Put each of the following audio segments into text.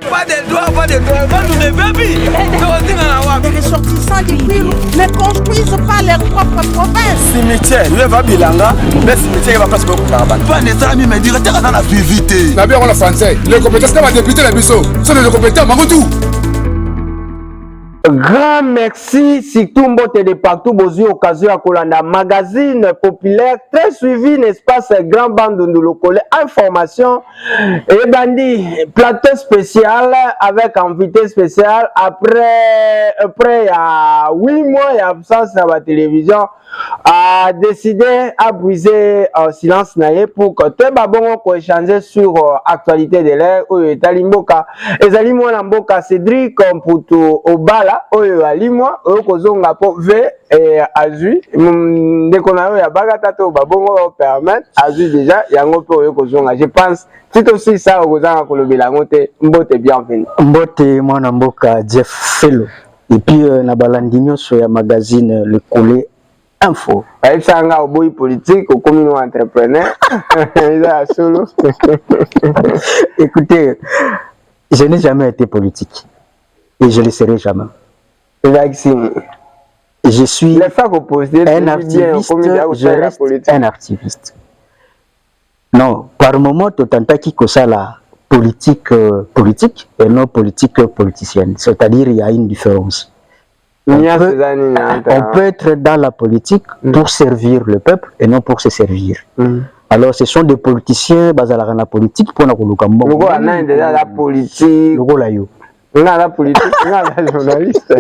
Pas de droit, pas de bébés. Les ressortissants du Kwilu ne construisent pas leur propre province. Cimetière, il va bilanga, mais cimetière va passer beaucoup de temps. Pas des amis, mais directeur dans la vivité. La bien on a français, les compétences de la députée la biseau, sont les compétents, Mamadou. Grand merci, surtout mbote de partout, bozu occasion à Kolanda, magazine populaire, très suivi, n'est-ce pas, c'est grand bande de locale, information, et bandi, plateau spécial, avec invité spécial, après il y a 8 mois, il y a absence dans la télévision, a décidé à briser silence naïe pour que tout babon qu'on échanger sur actualité de l'air, où est Alimboka, et Alimboka Mboka Cédric, pour tout au bala. Oyo alimwa oyo kozonga po ve azui ndeko na yo ya bagata to babongo permettre azui déjà yango pe oyo kozonga je pense c'est aussi ça okozanga kolobela ngote mbote bienvenue mbote mwana mboka Jeff Fellow et puis na balandinyo so ya magazine Le Collet Info aïsanga oboyi politique au commun entrepreneur ça solo. Écoutez, je n'ai jamais été politique et je ne le serai jamais. Je suis un activiste, je reste un activiste. Non, par moment, tu entends qui que ça la politique politique et non politique politicienne. C'est-à-dire il y a une différence. On peut être dans la politique pour servir le peuple et non pour se servir. Alors ce sont des politiciens basés dans la politique pour la politique. La politique, la journaliste.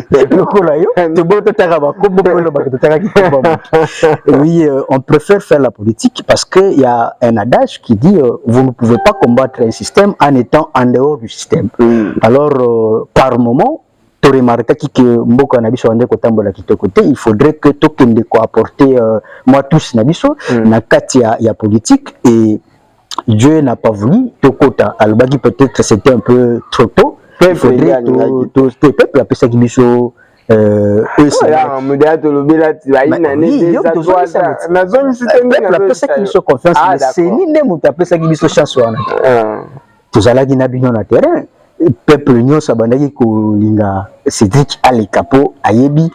Oui, on préfère faire la politique parce qu'il y a un adage qui dit vous ne pouvez pas combattre un système en étant en dehors du système. Alors, par moment, tu remarques que Mboka Nabiso ande kotambola côté, il faudrait que token de quoi apporter moi tous Nabiso na katia ya politique et Dieu n'a pas voulu tokota albagi peut-être c'était un peu trop tôt. Il faudrait tout le peuple appeler ça qui biso peuple union sabandaki kolinga Cédric Alekapo ayebi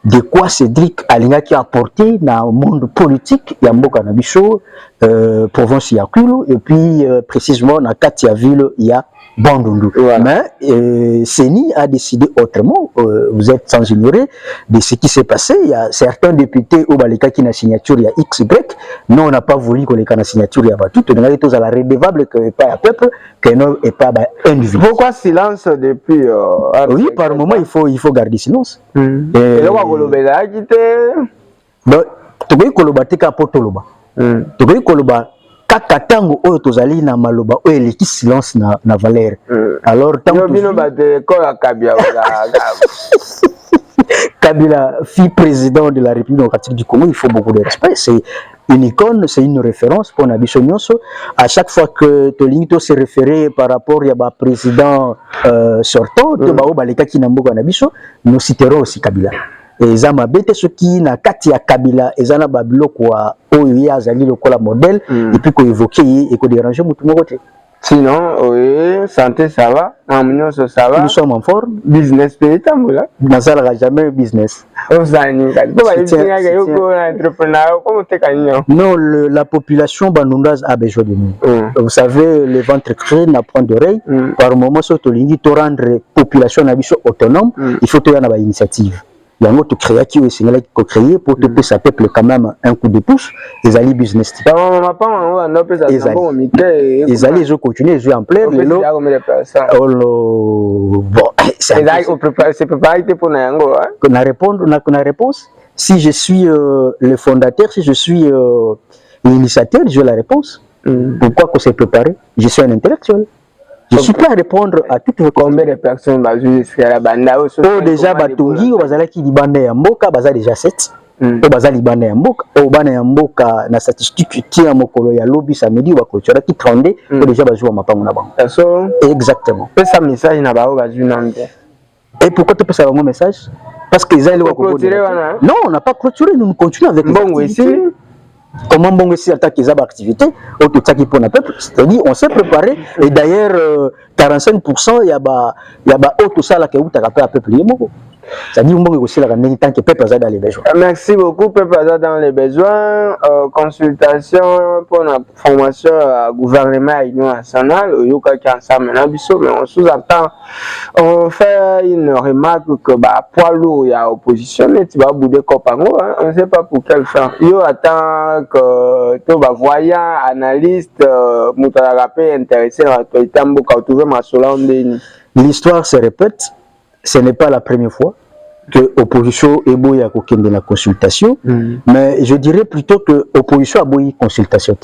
de quoi Cédric Alinga qui a apporté dans le monde politique ya mboka na biso province ya Kwilu et puis précisément dans Katia ville il y a Bandundu. Voilà. Mais Seni a décidé autrement. Vous êtes sans ignorer de ce qui s'est passé. Il y a certains députés au Balika qui n'a signature il y a XY. Nous on n'a pas voulu qu'on ait la signature il y a tout. On a dit tous à la redevable que pas un peuple, que non et pas individu. Pourquoi silence depuis oui, par moment il faut garder silence. Et là on va kolobela quitté. Donc tu peux kolobate ka potoloba. Tu peux koloba kaka tango oyo tozali na maloba oyo eleki silence na valeur. Alors tango bino bate ko Kabila Kabila fille président de la République démocratique du Congo, il faut beaucoup de respect, c'est une icône, c'est une référence pour Nabiso Nyonso. À chaque fois que Tolinito se référait par rapport à ba président sortant, to ba obaleka ki na mboka Nabiso, nous citerons aussi Kabila. Et Zama bete ce qui na kati ya Kabila ezana babilo kwa oyo azali lokola modèle et puis ko évoquer et ko déranger mutu moko te. Sinon oui, santé ça va, amnion ça va. Nous sommes en forme, business pays tambola. Dans ça jamais business. Non, la population banundaise a besoin de nous. Vous savez, le ventre crée n'a point d'oreille. Par moment surtout l'ingi to rendre population nabiso autonome, il faut avoir une initiative. Il y a un autre créateur qui est créé pour que ça peuple quand même un coup de pouce. Ils allaient business. Ils allaient continuer à jouer en plein. Bon, c'est préparé pour la réponse. Si je suis le fondateur, si je suis l'initiateur, j'ai la réponse. Pourquoi que c'est préparé? Je suis un intellectuel. Je suis prêt à répondre à toutes vos questions. Combien de personnes jusqu'à la bande? Oh, déjà, Batongi, au Bazala qui libande à Mboka, Bazala déjà 7. Au Bazala libande à Mboka, au Bane à Mboka, na statistique, tient à Mokolo, ya lobby samedi, ou à Kochora qui trendait, au déjà Bazou à Mapamounaban. Exactement. Et ça, message n'a pas Bazou. Et pourquoi tu peux savoir mon message? Parce que les gens clôturé, non, on n'a pas clôturé, nous continuons avec les bon, ici. comment bon si attaque les activités au tout ça qui pour le peuple, c'est-à-dire on s'est préparé et d'ailleurs 45% il y a tout ça là que vous t'as à peuple libre. C'est-à-dire que aussi la ramener tant que peuple dans les besoins. Merci beaucoup peuple dans les besoins. Consultation pour la formation gouvernement et union nationale au yoka qui ensemble mais on sous-entend on fait une remarque que poids lourd il y a opposition mais tu vas bouder copango on ne sait pas pour quelle fin. Yo attend que tu vas voyant analyste mutala rappel intéressé dans l'actualité mboka trouver masola ndeni. L'histoire se répète. Ce n'est pas la première fois que l'opposition est boyée à de la consultation, mais je dirais plutôt que l'opposition a boyé consultation.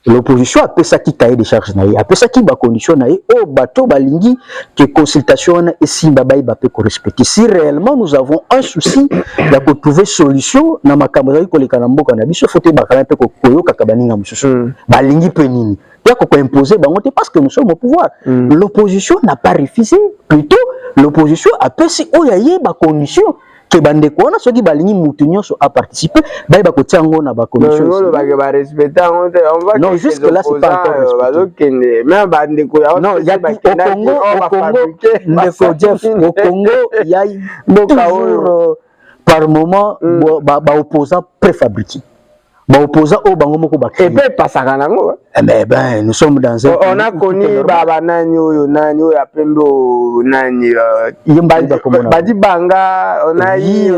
L'opposition a fait ça qui cahier des charges, a fait ça qui va condition au bateau balingi que consultation et si babaï va peut respecter. Si réellement nous avons un souci de trouver solution dans ma caméra que les canambo cannabis, faut que bakala peut koyo kakabaninga mususu balingi penini. Il y a imposer parce que nous sommes au pouvoir. L'opposition n'a pas refusé, plutôt l'opposition a passé au yaye ba condition que bande kona ceux qui balingi mutunyo a participé ba ba kotiango na ba condition. Non, jusque là c'est pas encore mais bande ko non, il y a au Congo il y a toujours par moment ba opposant préfabriqué. Opposant au bango moko bakri. Et puis pasaka nango. Mais ben nous sommes dans un on a connu baba nani oyo apembo nani yimba bakomona. Badi banga on a eu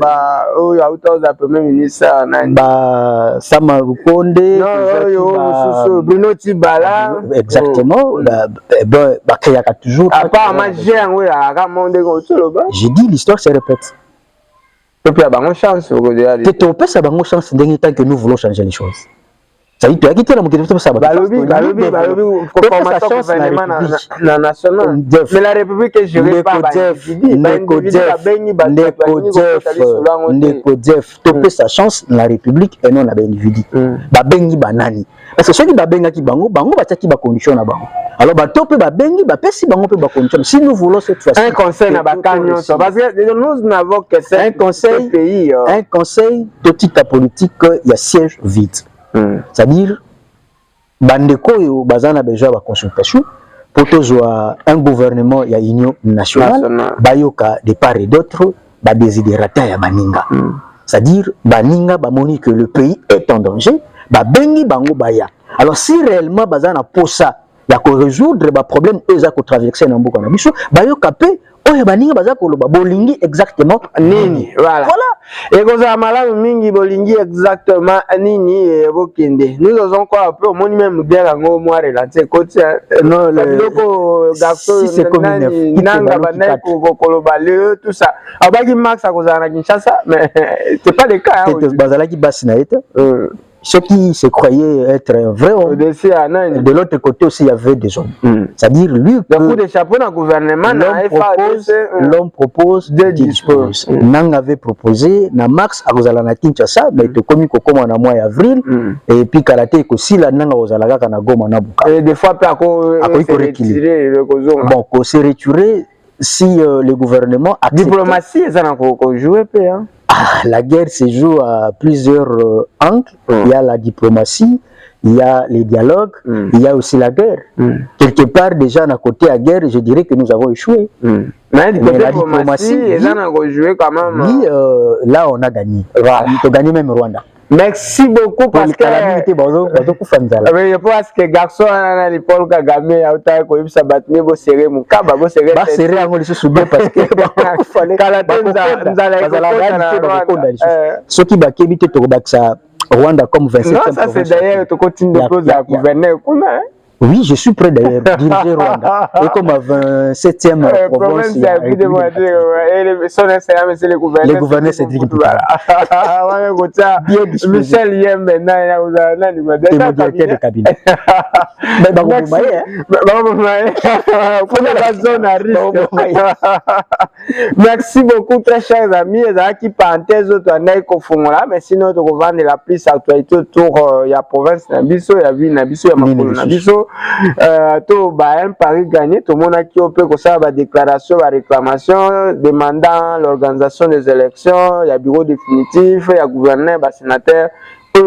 ba oyo auto premier ministre nani ba Samarukonde oyo Bruno Tibala exactement ben bakayaka toujours à part manger oyo aka monde ko toloba. J'ai dit l'histoire se répète. Il y a une chance. Peut-être une chance tant que nous voulons changer les choses. Ça dit, tu as quitté la moquette de ça. Mais la République est gérée par sa chance la République et non la individu. Babengi banani. Parce que ceux qui babenga qui bango, bango bataki ba condition na bango. Alors bato ba bengi ba pesi bango pe ba condition. Si nous voulons cette fois-ci un conseil na bakanyo parce que nous n'avons que un conseil pays un conseil toute ta politique il y a siège vide. C'est-à-dire bandeko yo bazana besoin ba consultation pour toujours un gouvernement ya union nationale bayoka de part et d'autre ba desiderata ya baninga. C'est-à-dire baninga ba moni que le pays est en danger, ba bengi bango baya. Alors si réellement bazana posa ya ko résoudre ba problème eza ko traverser na mboka na biso bayoka pe oyo baninga baza koloba bolingi exactement nini. Voilà. Et quand ça malamu mingi bolingi exactement nini et bokende. Nous osons quoi un peu mon même bien ngo moi relancer côté non le loko garçon c'est comme nanga banai ko koloba le tout ça. Abaki max à cause na Kinshasa mais c'est pas le cas. Bazala qui basse na été. Ceux qui se croyaient être un vrai homme, de l'autre côté aussi il y avait des hommes. C'est-à-dire lui, l'homme propose, Dieu dispose. Nang avait proposé, na Max a rozala na Kinshasa, mais te commis comme en mois avril, et puis karaté aussi la nang a rozala na Goma na Buka. Et des fois bon, qu'on s'est retiré si le gouvernement a diplomatie, ça n'a pas joué hein. La guerre se joue à plusieurs angles. Il y a la diplomatie, il y a les dialogues, il y a aussi la guerre. Quelque part, déjà, à côté de la guerre, je dirais que nous avons échoué. Mais la diplomatie, quand même. Oui, là, on a gagné. Voilà. On a gagné même Rwanda. Merci beaucoup parce que je pense que garçon à l'époque Kagame a autant que ça battre beau serrer mon cas beau serrer on les souvient parce que ce qui va éviter de rebattre Rwanda comme 27e. Non, ça c'est d'ailleurs tu continues de poser à gouverner oui, je suis prêt d'ailleurs à diriger Rwanda. Et comme à 27e province, les gouverneurs c'est dit Michel Yembe, de cabinet. Merci beaucoup, très chers amis. Qui parenthèse, mais sinon, tu vas vendre la plus actualité autour de la province, il y a ville, il y a un pari gagné, tout le monde a qui peut faire des déclarations, des réclamations demandant l'organisation des élections, il y a bureau définitif, il y a gouverneur, il y a sénateur,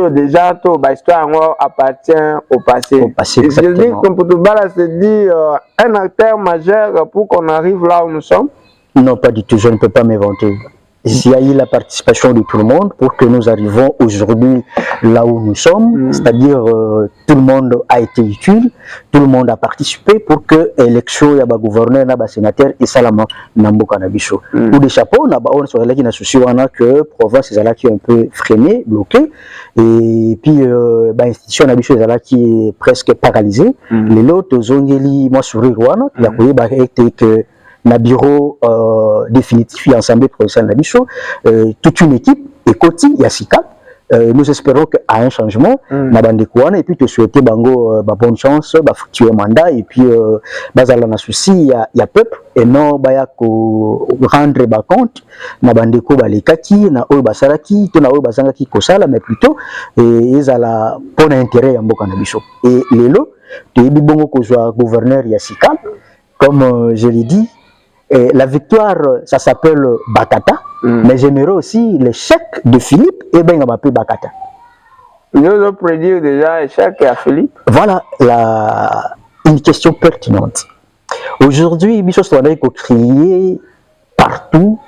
déjà tout l'histoire appartient au passé. Au passé, Je dis exactement. que Mpoutoubala se dit un acteur majeur pour qu'on arrive là où nous sommes. Non, pas du tout, je ne peux pas m'inventer. Il y a eu la participation de tout le monde pour que nous arrivions aujourd'hui là où nous sommes, c'est-à-dire tout le monde a été utile, tout le monde a participé pour que l'élection y a gouverneur, na sénateur et salama namboka na biso. Ou des chapeaux, na on sur la qui na souci wana que province est là qui est un peu freiné, bloqué et puis institution na biso est là qui est presque paralysée. Les autres zongeli moi sourire wana la koye ba été que na bureau définitif et ensemble provincial na biso toute une équipe et Koti Yassika nous espérons qu'à un changement na bandekouana et puis te souhaiter bango bonne chance ba fructueux mandat et puis bazala na souci ya peuple et non baya ko rendre ba compte na bandeko balekaki na oyo basalaki to na oyo bazangaki kosala mais plutôt ezala pour intérêt ya mboka na biso et lelo te bongo kozwa gouverneur Yassika comme je l'ai dit. Et la victoire, ça s'appelle Bakata, mais j'aimerais aussi l'échec de Philippe et ben m'appelle Bakata. Nous allons prédire déjà l'échec à Philippe. Voilà une question pertinente. Aujourd'hui, Bicho Swanay a crié partout,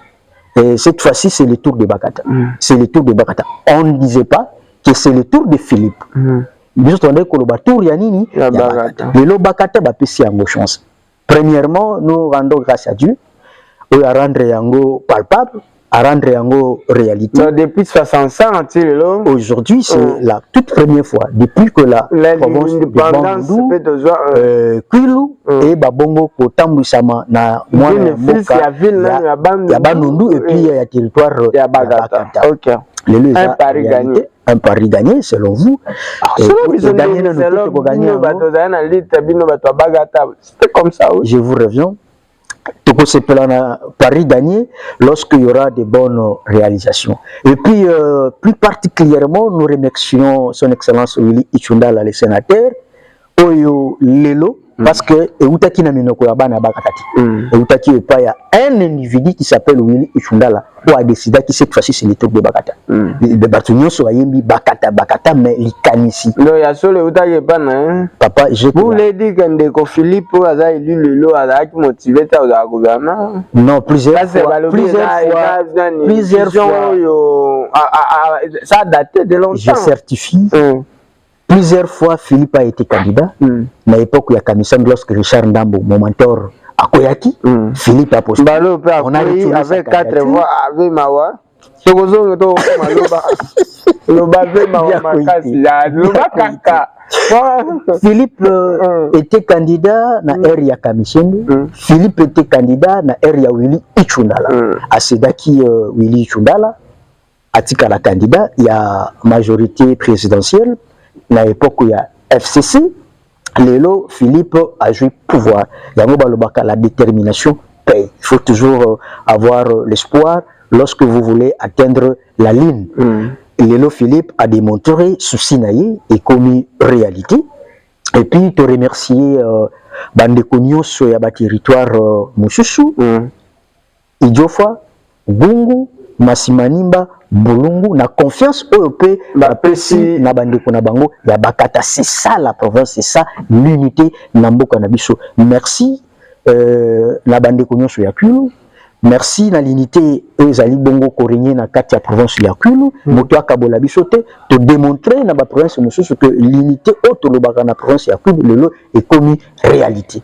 et cette fois-ci c'est le tour de Bakata. C'est le tour de Bakata. On ne disait pas que c'est le tour de Philippe. Bicho Swanay a le tour Yanini, le Bakata va passer en chance. Premièrement, nous rendons grâce à Dieu, à rendre yango palpable, à rendre yango réalité. Donc, depuis 65, aujourd'hui, c'est la toute première fois, depuis que la province de Bandundu, Kwilu et Babongo Kotambusama na Mwana Mboka, ya Bandundu et puis il y a territoire ya Bagata. Ok. Un pari gagné. Un pari gagné, selon vous. C'était comme ça. Je vous reviens. Tout ce pari gagné lorsqu'il y aura de bonnes réalisations. Et puis, plus particulièrement, nous remercions son Excellence Willy Ichundala, le sénateur, Oyo Lelo, parce que Eutaki na minoko ya bana bakatati. Eutaki et pas il y a un individu qui s'appelle Willy Ichundala ou a décidé que cette fois-ci c'est le truc de Bakata. Le batunyo soit yembi Bakata mais likanisi. Non, il y a solo Eutaki pas na. Papa, je vous voulez dire que Ndeko Philippe a élu Lelo a motivé ta gouvernement? Non, plusieurs fois, ça a daté de longtemps. Je certifie. Plusieurs fois, Philippe a été candidat. À l'époque, il y a Kamisam, lorsque Richard Ndambo, mon mentor, à Koyaki, Philippe a postulé. On a avec 4 voix, avec Mawa. Philippe était candidat na area Kamisem. Philippe était candidat na area Willy Ichundala. À Sedaki Willy Ichundala, à Tika la candidat, il y a majorité présidentielle. À l'époque où il y a FCC, Lelo, Philippe a joué pouvoir. Il y a la détermination paye. Il faut toujours avoir l'espoir lorsque vous voulez atteindre la ligne. Lelo Philippe a démontré souci naïe et commis réalité. Et puis, te remercier Bandekonyo sur le territoire Moussoussou, Idjofa, Bungu, Masimanimba, Bulungu, na confiance OEP, la PSI, na bandeko na bango, ya Bakata. C'est ça la province, c'est ça l'unité Namboka Nabiso. Merci, na bandeko nyonso ya Kwilu. Merci na l'unité ezali bongo korigné na kati ya province ya Kwilu. Moto akabola biso te, te démontrer na ba province mosusu que l'unité otolobaka na province ya Kwilu lelo est commis réalité.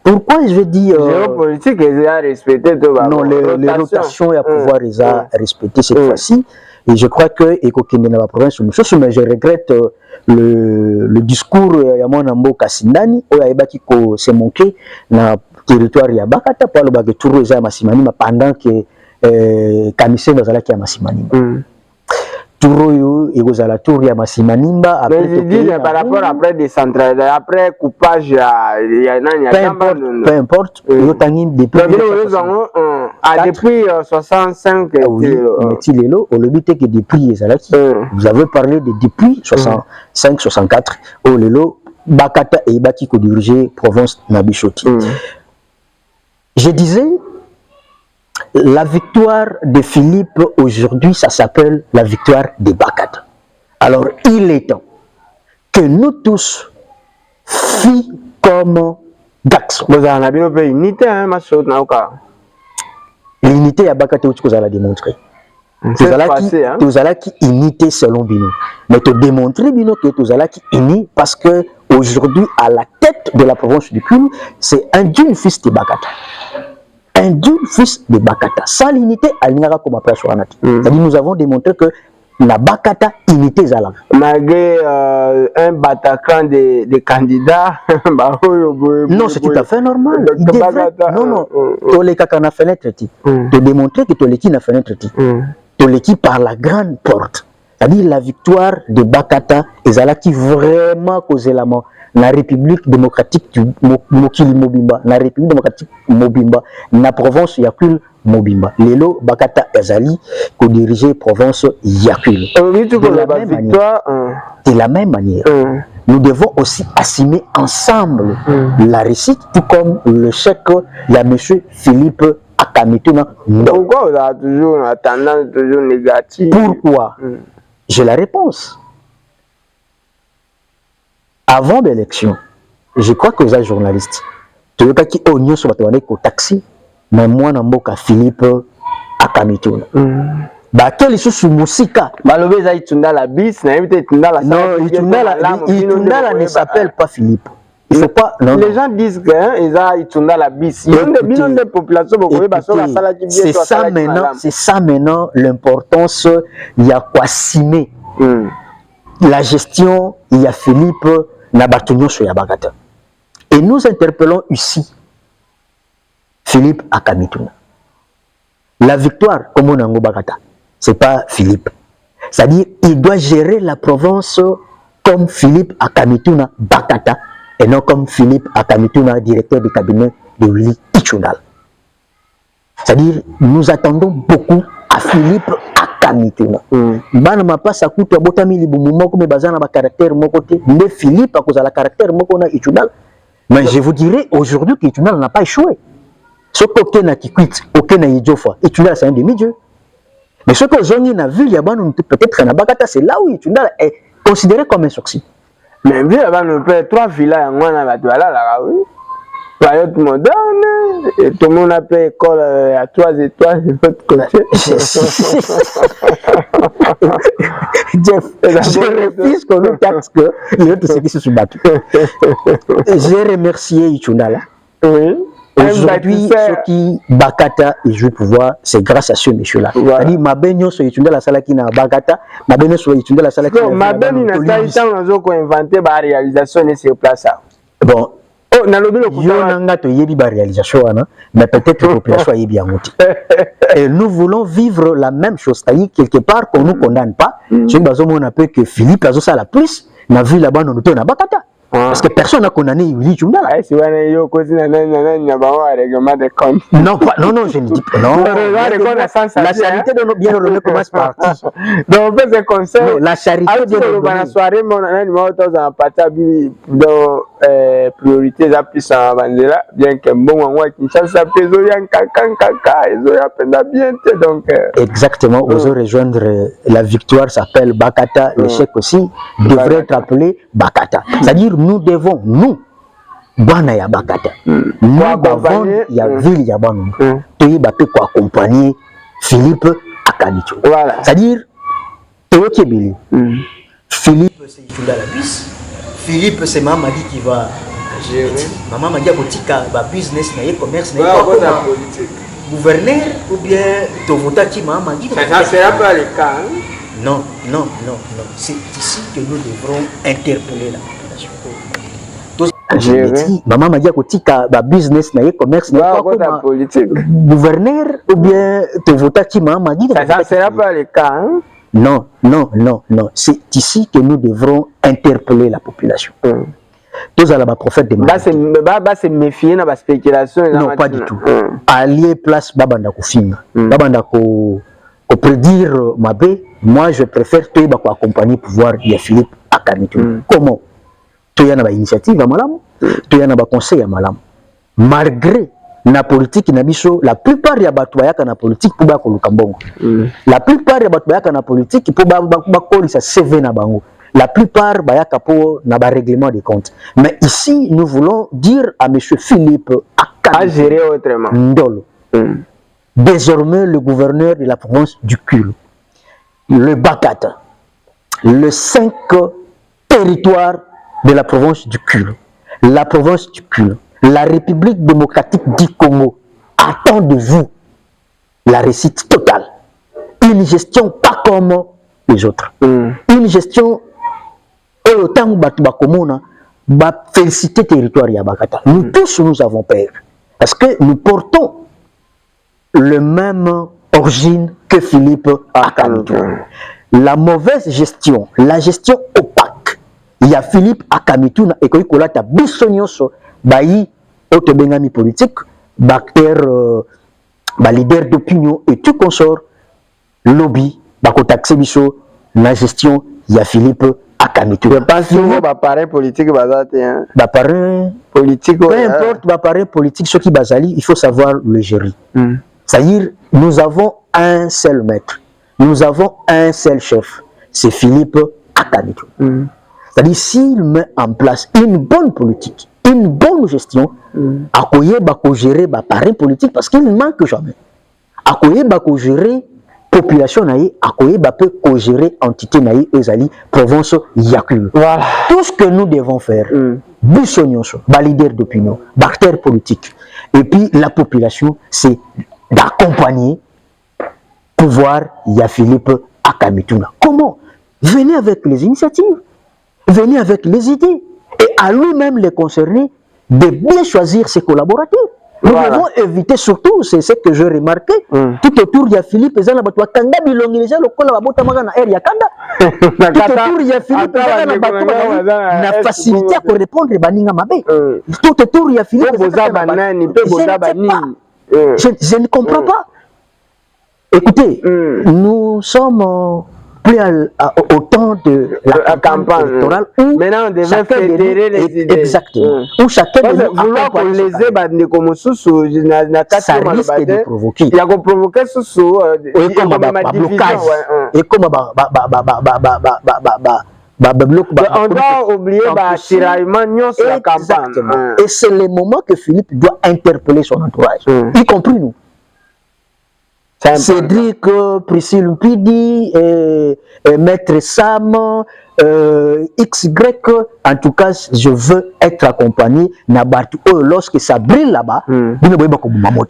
Pourquoi je dis géopolitique est à respecter non, les rotations à pouvoir les a respecter cette fois-ci. Et je crois que Ekokende na province mais je regrette le discours ya mwana mboka Sindani oyo ayebaki ko se manquer na territoire ya Bakata pour le bague tour ya Masimanima pendant que Kamisem bazalaki ya Masimanima. Touro et aux alentours ya Masimanimba après mais je dis par rapport après décentralisation après coupage il y a peu importe yo tangi depuis depuis 65 mais lelo au lobité que depuis ezalaki vous avez parlé de depuis 65 64 au lelo Bakata et Ibaki ko diriger province na Bishoti. Je disais la victoire de Philippe aujourd'hui, ça s'appelle la victoire de Bakata. Alors, il est temps que nous tous, filles comme garçons, l'unité à Bakate où tu la démontrer. Tu as qui unité selon Bino. Mais te démontrer Bino que tu as qui unis parce que aujourd'hui à la tête de la province du Kulu, c'est un digne fils de Bakata. Un digne fils de Bakata. Sans l'unité, à l'Inara comme après Soranati. C'est-à-dire nous avons démontré que la Bakata unité Zalam. Malgré un Bataclan des candidats, non, c'est tout à fait normal. Il devrait, non, tous les cas qu'on a fait un traité, de démontrer que tous les qui n'a fait un traité, tous les qui par la grande porte, c'est-à-dire la victoire de Bakata et Zala qui vraiment causé la mort. La République démocratique du Mokili Mobimba, la République démocratique Mobimba, la province Yakul Mobimba. Lelo Bakata Ezali, qui dirigeait province Yakul. De la même manière, nous devons aussi assumer ensemble la réussite, tout comme le chèque de M. Philippe Akamituna. Pourquoi vous avez toujours une tendance toujours négative? Pourquoi? J'ai la réponse. Avant l'élection, je crois que vous êtes journaliste. Tu veux pas qu'il y ait oignon sur votre taxi, mais moi, je suis Philippe Akamituna. Bah, quel est ce Moussika? Non, Itunda ne s'appelle pas Philippe. Il faut pas. Non, les gens disent que Itunda la bis. C'est ça maintenant l'importance. Il y a quoi simer. La gestion, il y a Philippe Nabatunyo sur Yabagata. Et nous interpellons ici Philippe Akamituna. La victoire, comme on a en Bagata, ce n'est pas Philippe. C'est-à-dire il doit gérer la province comme Philippe Akamituna Bakata et non comme Philippe Akamituna, directeur du cabinet de Willy Ichundal. C'est-à-dire nous attendons beaucoup à Philippe Akamituna. Bana mapasa kutu abotami libumu moko me bazana ba caractère moko te. Mais Philippe a cause la caractère moko na Ichundal. Mais je vous dirais aujourd'hui qu'Ichundal n'a pas échoué. Ce qu'aucun n'a qui quitte, aucun n'a idiofa. Ichundal c'est un demi-dieu. Mais ce que Zongi n'a vu, peut-être na Bakata, c'est là où Ichundal est considéré comme un succès. Mais bien avant nous faire 3 villas en moi na la oui. Période moderne, et tout le monde a fait école à 3 étoiles de l'autre côté. Jeff, je refuse qu'on nous taxe que l'autre c'est qui se sont battus. J'ai remercié Ichundala. Oui. Aujourd'hui, ce qui Bakata et je pouvoir, c'est grâce à ce monsieur-là. C'est-à-dire, ma baigne sur Ichundala Salaki na Bakata, ma baigne sur Ichundala Salaki na ma baigne na Salaki na inventé la réalisation de ces places. Bon. Oh, réalisation, mais peut-être que la population est bien montée. Et nous voulons vivre la même chose, c'est-à-dire quelque part qu'on ne nous condamne pas. Je sais que Philippe a ça la plus, n'a vu là-bas nous na Bakata. Parce que personne n'a condamné Willy Chundala. Non, non, je ne dis pas. Non, la charité de nos bien ordonnés commence par qui? Donc, c'est conseil. La charité de nos bien soirée, priorité plus en Bandela, bien que bon, ça pèse bien. Donc, exactement, vous rejoindre la victoire s'appelle Bakata, l'échec aussi devrait être appelé Bakata. C'est-à-dire, nous devons, nous, Bana Bakata, nous devons, il y a ville, il y a Bana, tu es accompagner Philippe Akamituna. Voilà. C'est-à-dire, tu es Kébili. Philippe, c'est Ichunda la bus. Philippe, c'est Mamadi qui va gérer. Maman m'a dit que business, commerce, gouverneur ou bien ton vote qui m'a dit. Ça sera pas le cas. Non. C'est ici que nous devrons interpeller la population. Maman m'a dit que business, commerce, politique. Gouverneur ou bien ton vote qui m'a dit. Ça sera pas le cas. Non. C'est ici que nous devrons interpeller la population. Tous à la prophète de Baba se méfier dans la spéculation. Non, pas du tout. Allier place Babanda Koufina. Babanda ko prédire Mabé. Moi, je préfère te accompagner pour voir Philippe Akamituna. Comment? Tu y a une initiative à Malam, tu y a un conseil à Malam. Malgré na politique na biso la plupart ya bato bayaka na politique pour ba koluka mbongo. La plupart ya bato bayaka na politique pour ba kolisa CV na bango. La plupart bayaka pour na ba règlement des comptes. Mais ici nous voulons dire à monsieur Philippe à gérer autrement. Ndolo. Désormais le gouverneur de la province du Kulu, le Bakata, le 5 territoires de la province du Kulu, la province du Kulu, la République démocratique du Congo attend de vous la réussite totale. Une gestion pas comme les autres. Une gestion autant Batubakomona va féliciter territoire Yabakata. Nous tous nous avons peur. Parce que nous portons le même origine que Philippe Akamitou. La mauvaise gestion, la gestion opaque. Il y a Philippe Akamitou na ekoikolata bisonyoso bayi otobengami politique, bactère, leader d'opinion et tout consort, lobby, bakotaxe biso, la gestion, il y a Philippe Akamitou. Je pense que l'appareil politique basate. L'appareil politique. Peu importe l'appareil politique, ce qui basali, il faut savoir le gérer. C'est-à-dire, nous avons un seul maître, nous avons un seul chef, c'est Philippe Akamitou. C'est-à-dire, s'il met en place une bonne politique, une bonne gestion, Akoye bako gérer l'appareil politique parce qu'il ne manque jamais. Akoye bako gérer population naïe, Akoye bako gérer entité naïe, Ezali, province Yakul. Voilà. Tout ce que nous devons faire, Bissonyonso, leader d'opinion, acteur politique, et puis la population, c'est d'accompagner pouvoir Philippe Akamituna. Comment? Venez avec les initiatives, venez avec les idées, et à lui-même les concerner de bien choisir ses collaborateurs. Nous devons éviter surtout, c'est ce que j'ai remarqué, tout autour il y a Philippe et Zana Batwa Kanda Bilongilija, le collaborateur Magana Air Yakanda. Tout autour il y a Philippe et Zana Batwa na facilité à répondre Baninga Mabe. Tout autour il y a Philippe et Zana je ne comprends pas. Écoutez, nous sommes plus au temps de la campagne électorale où maintenant on devait fédérer les idées. Exactement. Où chacun de nous accompagne les ébats comme sous ça risque de provoquer. Il y a provoquer sous et comme un blocage. Et comme on doit oublier tiraillement sur la campagne. Et c'est le moment que Philippe doit interpeller son entourage, y compris nous. Cédric, Priscille Mpidi, Maître Sam, XY, en tout cas, je veux être accompagné lorsque ça brille là-bas.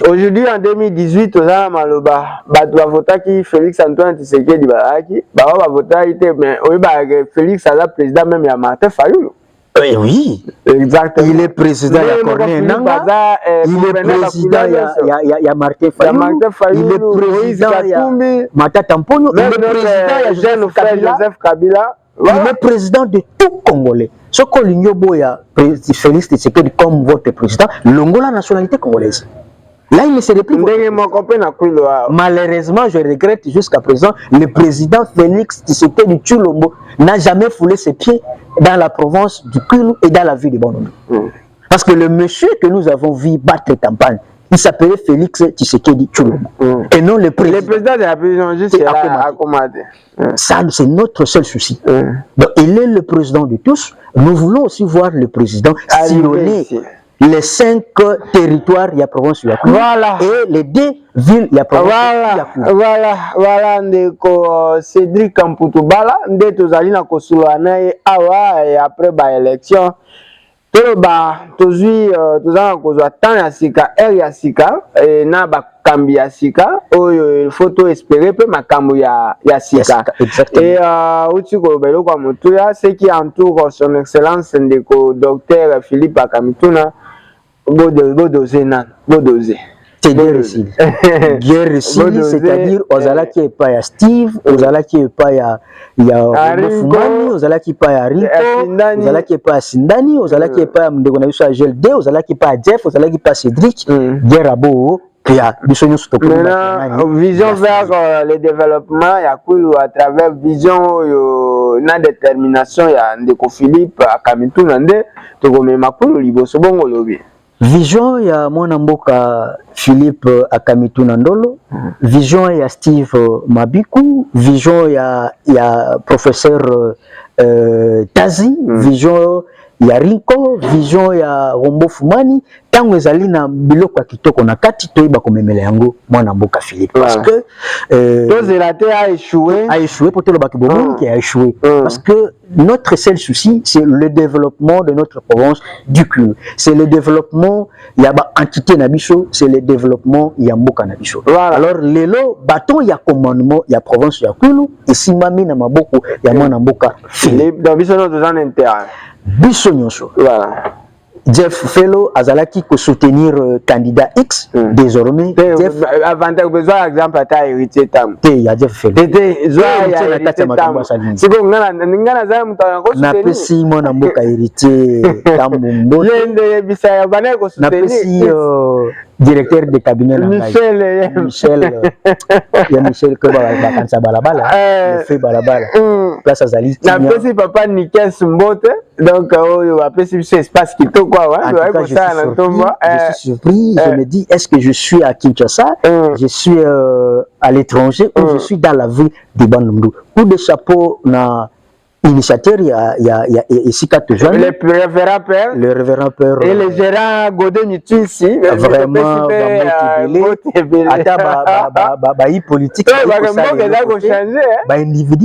Aujourd'hui, en 2018, aux Maloba, Félix Antoine Tshisekedi Baraki, mais Félix a président même à Martin Fayulu. Oui, exactement. Il est président de Corneille Nanga, il est président de Martin Fayulu, il est président de Matata Mponyo, il est président de Joseph Kabila, il est président de tout Congolais. Ce que l'Union Boya, Félix Tshisekedi comme votre président, l'Angola nationalité congolaise. Là, il ne serait plus. Malheureusement, je regrette jusqu'à présent, le président Félix Tshisekedi Tshilombo n'a jamais foulé ses pieds dans la province du Kulu et dans la ville de Bonondo. Parce que le monsieur que nous avons vu battre campagne, il s'appelait Félix Tshisekedi Tshilombo. Et non le président. Le président de la prison, juste accommodé. Ça, c'est notre seul souci. Donc, il est le président de tous. Nous voulons aussi voir le président sillonner les 5 territoires, il y a province Yakulu, et les 2 villes, il y a province Yakulu. Voilà, ndeko Cédric Kamputubala, nde tozali na kosulana et awa et après ba élection. Tozwi tozana kozwa temps ya sika, air ya sika et na ba kambi ya sika, il faut to espérer pe makambo ya sika. Et uti ko belo kwa mutuya, ce qui entoure son excellence ndeko docteur Philippe Akamituna. Bodoze. C'est guerre ici, c'est-à-dire Ozala qui est pas ya Steve, Ozala qui est pas ya Fumani, Ozala qui est pas ya Rico, Ozala qui est pas ya Sindani, Ozala qui est pas ya Mndeko na biso ya GLD, Ozala qui est pas ya Jeff, Ozala qui est pas Cédric, guerre abo ya biso nyonso to maintenant vision vers le développement ya Kulu à travers vision na détermination ya Ndeko Philippe Akamituna nde to komema Kulu liboso bongo lobi. Vision ya mwana mboka Philippe Akamituna Ndolo, vision ya Steve Mabiku, vision ya professeur Tazi, vision ya Rinko, vision ya Rombo Fumani, tango ezali na biloko ya kitoko na kati toyeba komemela yango mwana mboka Philippe parce que Zelaté a échoué pour tout le bakibomoni qui a échoué parce que notre seul souci c'est le développement de notre province du Kulu, c'est le développement ya ba entité na biso, c'est le développement ya mboka na biso. Alors lelo baton ya commandement ya province ya Kulu esimami na maboko ya mwana mboka Philippe dans biso no tozana intérêt biso nyonso. Voilà. Jeff Fellow azalaki ko soutenir candidat X désormais Jeff avantage besoin exemple ata héritier tam te ya Jeff Fellow tete zo ya héritier tam siko ngana za mutana ko soutenir na pesi mona mboka héritier tam mbo yende bisa ya bana ko soutenir na pesi directeur de cabinet Michel que ba kansa balabala le fait balabala place azali na pesi papa Nikes Mbote donc oyo apesi ce espace qui to quoi je suis surpris, je me dis est-ce que je suis à Kinshasa, je suis à l'étranger ou je suis dans la ville de Bandundu. Coup de chapeau na initiateur il y a Sika Toujane, le révérend père et le gérant Godé Mitulsi vraiment ata ba politique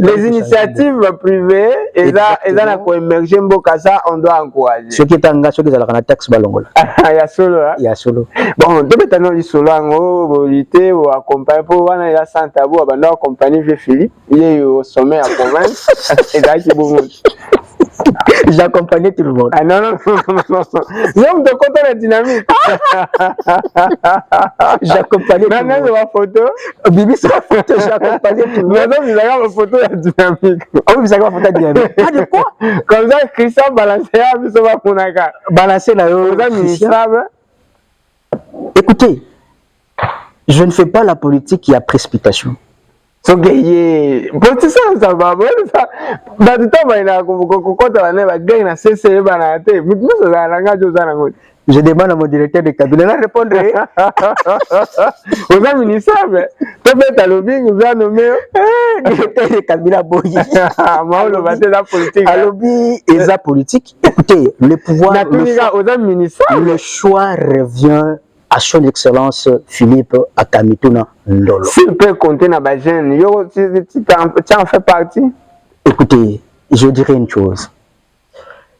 les initiatives privées et na ko émerger mboka ça on doit encourager ce qui tanga ce qui za la taxe balongola ya solo bon de betano li solo ngo bolité ou accompagner pour wana ya Santabo abanda accompagner vieux Philippe il est au sommet à province et j'accompagnais tout le monde. Ah non, j'aime de compter la dynamique. J'accompagnais tout le monde. Maintenant, ma photo. Bibi, c'est la photo, j'accompagnais tout le monde. Maintenant, vous avez ma photo la dynamique. Oh, vous avez ma photo la dynamique. Ah, de quoi? Comme ça, Christian balancé à Bissoma Punaka. Balancé là, écoutez, je ne fais pas la politique qui a précipitation. So gagné pour ça va bon ça dans tout temps il a kokota bana ba gagne na CC bana te mutu so za langa jo za nango je demande à mon directeur de cabinet de répondre aux ministres peut-être à lobby nous a nommé directeur de cabinet boyi moi le bâti la politique à lobby et la politique écoutez le pouvoir aux ministres le choix revient à son excellence Philippe Akamituna Ndolo. S'il peut compter dans ma jeune, tu en fais partie. Écoutez, je dirais une chose.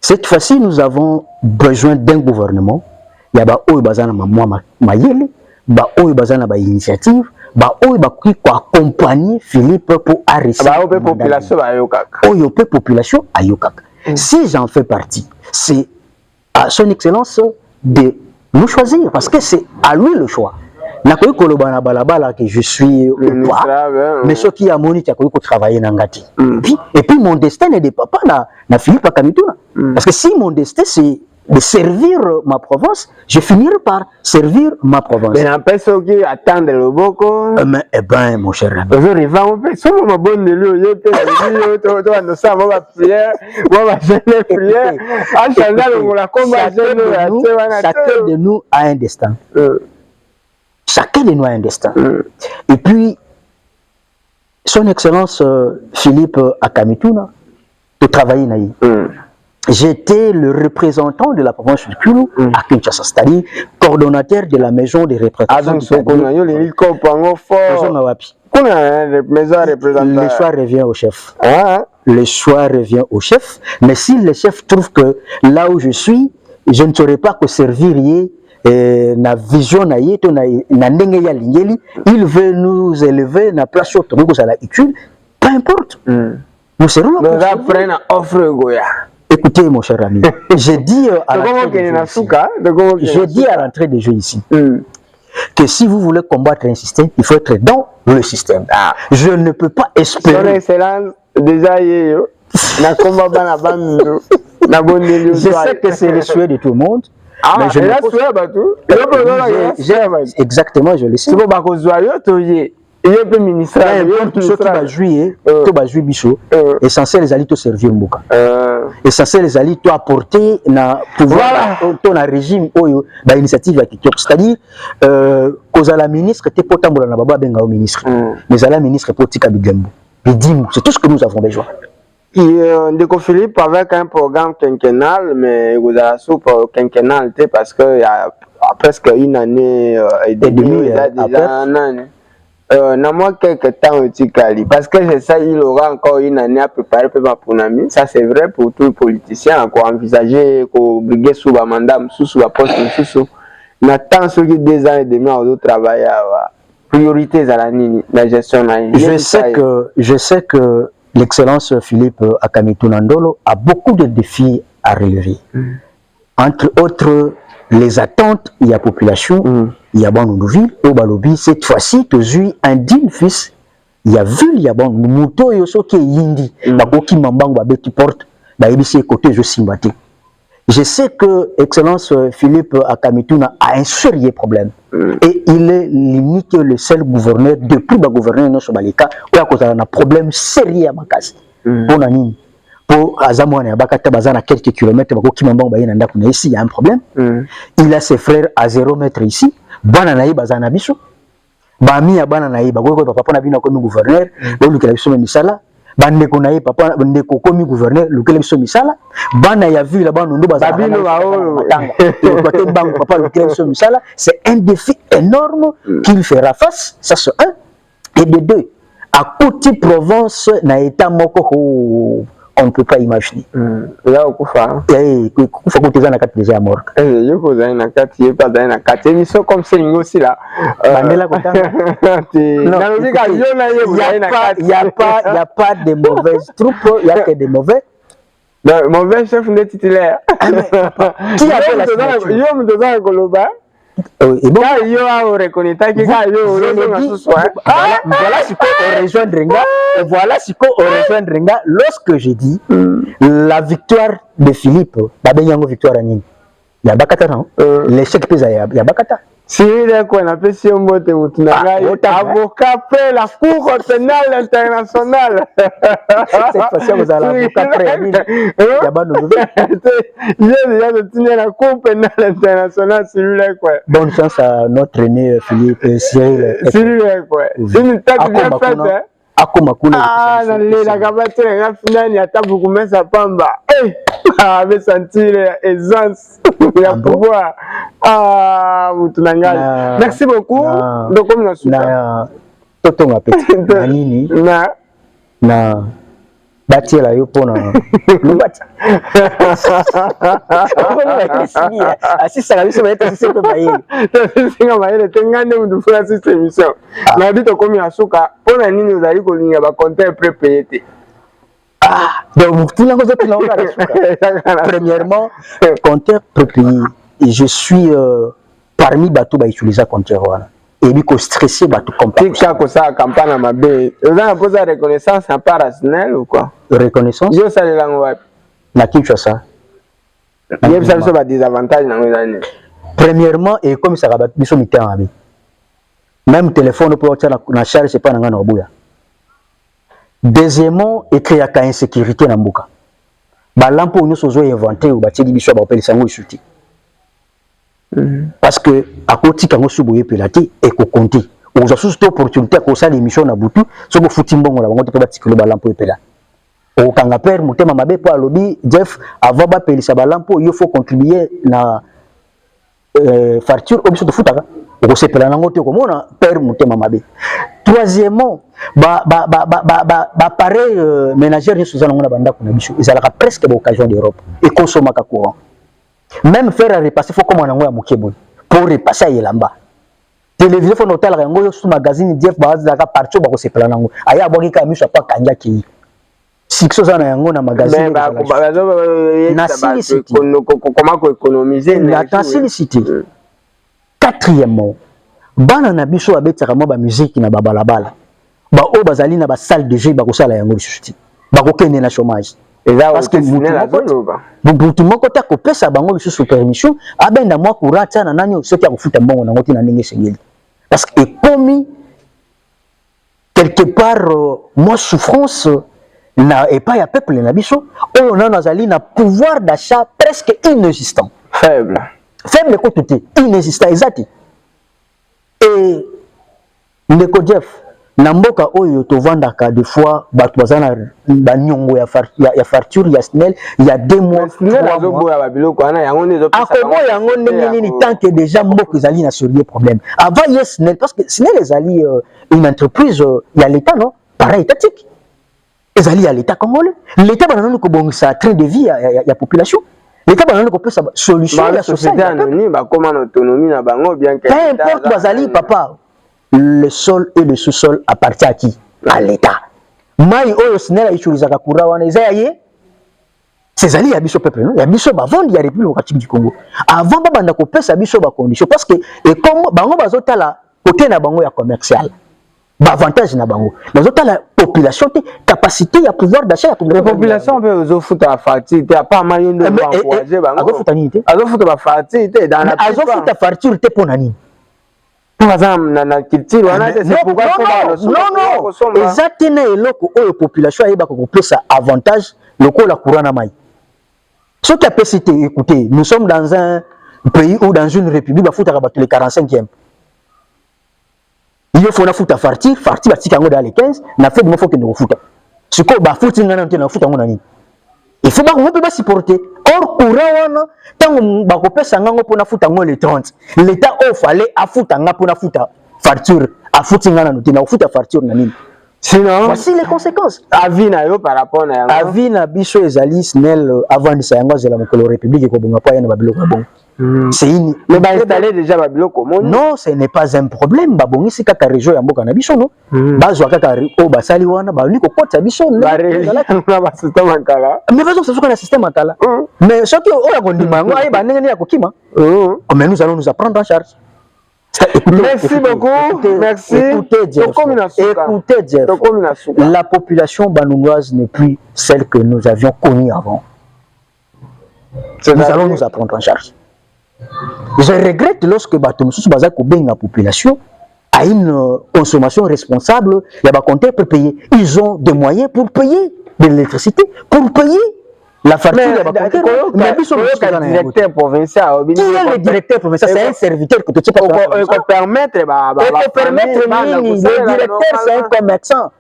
Cette fois-ci, nous avons besoin d'un gouvernement. Il y a ba oyo bazana mayele, ba oyo bazana ba initiative, ba oyo ba qui accompagner Philippe pour arrêter. Ba oyo population ayokaka. Oyo population ayokaka. Si j'en fais partie, c'est à son excellence de nous choisir parce que c'est à lui le choix. Nakoyi kolobana balabala que je suis au pas, mais ce qui a moni takoyi ko travailler nangati. Et puis mon destin n'est de papa na Philippe Akamituna. Parce que si mon destin c'est de servir ma province, je finirai par servir ma province. Mais n'empêche qui attendre le boko. Mais eh ben mon cher ami. Aujourd'hui va on fait somme ma bonne de lui yote to no sa ma prière, moi ma prière. En changeant la combat chacun de nous a un destin. Chacun de nous a un destin. Et puis son excellence Philippe Akamituna de travailler naï. J'étais le représentant de la province du Kulu à Kinshasa, c'est-à-dire coordonnateur de la maison des représentants. Le choix revient au chef. Le choix revient au chef. Mais si le chef trouve que là où je suis, je ne saurais pas que servir na vision na yeto na ndenge ya lingeli, il veut nous élever na place haute, nous à la utile, peu importe. Nous serons là pour écoutez mon cher ami, j'ai dit à l'entrée des jeux ici que si vous voulez combattre un système, il faut être dans le système. Je ne peux pas espérer. Son excellence, déjà je sais que c'est le souhait de tout le monde. Mais je exactement, je le sais. il y a peu ministre ceux qui va jouer to va jouer biso essentiel les alliés to servir mboka essentiel les alliés to apporter na pouvoir to na régime oyo ba initiative ya kitoko c'est-à-dire cause la ministre te potambola na baba benga au ministre mais la ministre politique bigembo bidim c'est tout ce que nous avons besoin. Ndeko Philippe avec un programme quinquennal, mais vous avez sous pour quinquennal parce que il y a presque une année et demie déjà n'a moi quelques temps au Tikali parce que c'est ça il aura encore une année à préparer pour Nami. Ça c'est vrai pour tous les politiciens encore envisager qu'on briguer sous la mandat sous la poste sous n'attend ceux qui 2 ans et demi au travail à priorités à la gestion. Je sais que l'excellence Philippe Akamitou Nandolo a beaucoup de défis à relever. Entre autres, les attentes, il y a population, il y a Banounouville, au Balobi, cette fois-ci, tu as eu un digne fils, il y a vu, il y a Banounouville, il y a qui est Yindi, qui m'embang, qui porte, il côté, je sympathie. Je sais que Excellence Philippe Akamitou a un sérieux problème. Et il est limite le seul gouverneur, depuis le gouverneur de Somalika, où il y a un problème sérieux à Makasi. Pour Azamouane, à quelques kilomètres, ici, il y a un problème. Il a ses frères à 0 mètre ici. Bananaï, Bazanabiso. Bami a Bananaï, papa n'a pas comme gouverneur, donc il a vu Misala. Bande konaye papa ndeko komi gouverneur lequel biso misala bana ya vu là-bas ndo bazabino papa lequel biso misala c'est un défi énorme qu'il fera face ça c'est un et de deux à côté province na état moko on ne peut pas imaginer là okufa kufa côté za na kati déjà mort yoko za na kati pas za na kati mais so comme c'est aussi là bandela kotanga il y a pas de mauvaises troupes il y a que des mauvais le mauvais chef de titulaire qui a fait la signature yo mtoza koloba et bon yo a reconnaître que voilà ce qu'on rejoindre et voilà ce qu'on rejoindre lorsque j'ai dit la victoire de Philippe babenyango victoire nini ya bakata non l'échec pesa ya bakata si il quoi na pesi mbote mutunanga avocat pe la cour pénale internationale cette fois-ci vous allez avocat près ya bano il déjà de tenir la cour pénale internationale celui-là quoi bonne chance à notre aîné Philippe Cyril celui-là quoi une tête bien faite akomakuna na lela kabate na finani ata bukumesa pamba avait senti l'aisance ya pouvoir mutunanga merci beaucoup donc comme nous na totonga petit na nini na bati la yo pona lubati asisa biso baita sisi pe baye singa baye tengane mundu fura sisi émission na bito komi asuka pona nini uzali kolinga ba compteur prépayé te donc premièrement compteur prépayé et je suis parmi bateau ba utiliser compteur voilà et bi ko stressé bateau compagnie tika ko sa campagne mabe on a posé reconnaissance en parasnel ou quoi reconnaissance yo ça lango wa na Kinshasa yeb ça ba désavantage na ngani premièrement et comme ça rabat biso mitern abi même téléphone pour tirer na charge c'est pas na ngana obuya deuxièmement écrit ya insécurité na mboka ba lampo nyo sozo inventer ou ba tedi biso ba opelisa ngo isuti parce que à côté quand on suboye pelati et ko compter aux assos opportunité ko ça l'émission na butu so ko futi mbongo la bango te ba tikolo ba lampo epela o kanga père mutema mabe po alobi Jeff avant ba pelisa ba lampo il faut contribuer na facture obiso de futaka ko sepela nango te ko mona père mutema mabe troisièmement pareil ménagère ni suzana ngona banda kuna biso ezalaka presque ba occasion d'Europe et consommer ka courant même faire repasser faut comme on a mukebo pour repasser yelamba télévision faut noter la ngo sur magazine Jeff bazaka partout ba ko sepela nango aya boki ka miso pa kanja ki sixo sana yango na magazine na silicité comment ko économiser na silicité quatrièmement bana na biso abetaka mo ba musique na babalabala ba o bazali na ba salle de jeu ba ko sala yango lisuti ba ko kende na chômage parce que mutu moko ta kopesa bango lisusu permission abenda mwa kurata na nani soki akufuta mbongo nango tina ndenge sengeli parce que ekomi quelque part moi souffrance et pas ya peuple na biso oyo na nazali na pouvoir d'achat presque inexistant, faible côté inexistant exact. Et ndeko Jeff na mboka oyo tovandaka des fois bato bazana banyongo ya facture ya SNEL il y a 2 mois akobo yango ndenge nini tant que déjà mboka ezali na sérieux problème avant yes SNEL parce que SNEL ezali une entreprise ya l'état non pareil étatique ezali ya l'état congolais l'état banano ko bongisa train de vie ya population l'état banano ko pesa solution la société anonyme ba comment autonomie na bango bien que peu importe bazali papa. Le sol et le sous-sol appartient à qui? À l'État. Mai oyo SNEL utilisaka courant wana eza ye. C'est ali ya biso peuple non? Ya biso ba vendre ya République démocratique du Congo. Avant ba banda ko pesa biso ba condition parce que et comme bango bazotala côté na bango ya commercial. Ba avantage na bango. Bazotala population te capacité ya pouvoir d'achat ya population peut ozofuta ba facture te pas mal ndo ba encourager bango. Azofuta nini te? Azofuta ba facture te dans la azofuta facture te pona nini? Non, exactement eloko oyo population ayeba ko pesa avantage lokola courant na mai. Ce qui a pécité, écoutez, nous sommes dans un pays ou dans une république, il faut que les 45e. Il faut que farti batika ngo dans les 15, na fait il faut que nous foota. Ce ko ba foot ngana ntena foota ngo nani. Il faut pas qu'on peut pas supporter. Or courant wana tango ba ko pesa ngango pona foota ngo les 30. L'état offre aller à foota nga pona foota facture, à foota ngana ntena foota facture na nini. Sinon, voici les conséquences. Avis na yo par rapport na yango. Avis na biso ezali SNEL avant de sa yango zela mokolo république ko bonga pa yana babiloko bon. C'est une mais ba installer déjà babiloko mon. Non, ce n'est pas un problème. Ba bongi si kaka région ya mboka na biso no. Ba zwa kaka o ba sali wana ba ni ko kota biso no. Ba ba système akala. Mais ba zo ça na système akala. Mais ce qui o ya kondima ngo ay ba ndenge ya kokima. Mais nous allons nous apprendre en charge. Merci beaucoup. Merci. Écoutez, Jeff. La population banounoise n'est plus celle que nous avions connue avant. Nous allons nous apprendre en charge. Je regrette lorsque Batomoussous Bazak la population a une consommation responsable. Il y a compter pour payer. Ils ont des moyens pour payer de l'électricité, pour payer la facture. Mais le directeur provincial. Qui est le directeur provincial? C'est un serviteur que tu peux permettre. Le directeur, c'est un commerçant.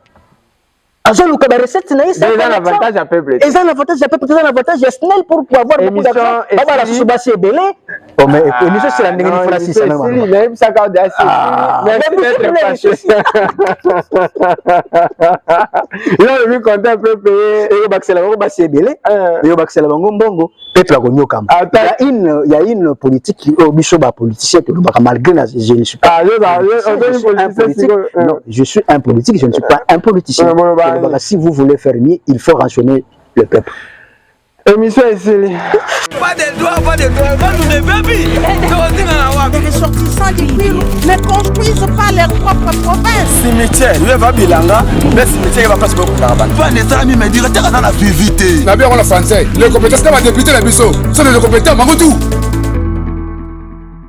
Azol ou kaba recette na c'est un avantage à peuple. Et un avantage à peuple, c'est un avantage SNEL pour avoir beaucoup d'argent. Baba la subasi belé. Oh mais émission c'est la ndenge ni fala si ça même. Même ça quand d'assez. Là le compte un peu payé et baxela bango basi belé. Et baxela bango mbongo peuple ko nyokam. Il y a une politique au biso ba politicien que malgré je ne suis pas. Non, je suis un politique, je ne suis pas un politicien. Si vous voulez faire mieux, il faut rationner le peuple. Émission ici. Pas de droits, pas nous les bébés. Les ressortissants du Kwilu ne construisent pas leur propre province. Cimetière, il va bilanga, mais cimetière va pas se beaucoup d'argent. Pas des amis, mais directeur dans la vivité. La bien on a français. Les compétences de ma député la biso. Ce sont les compétents, tout.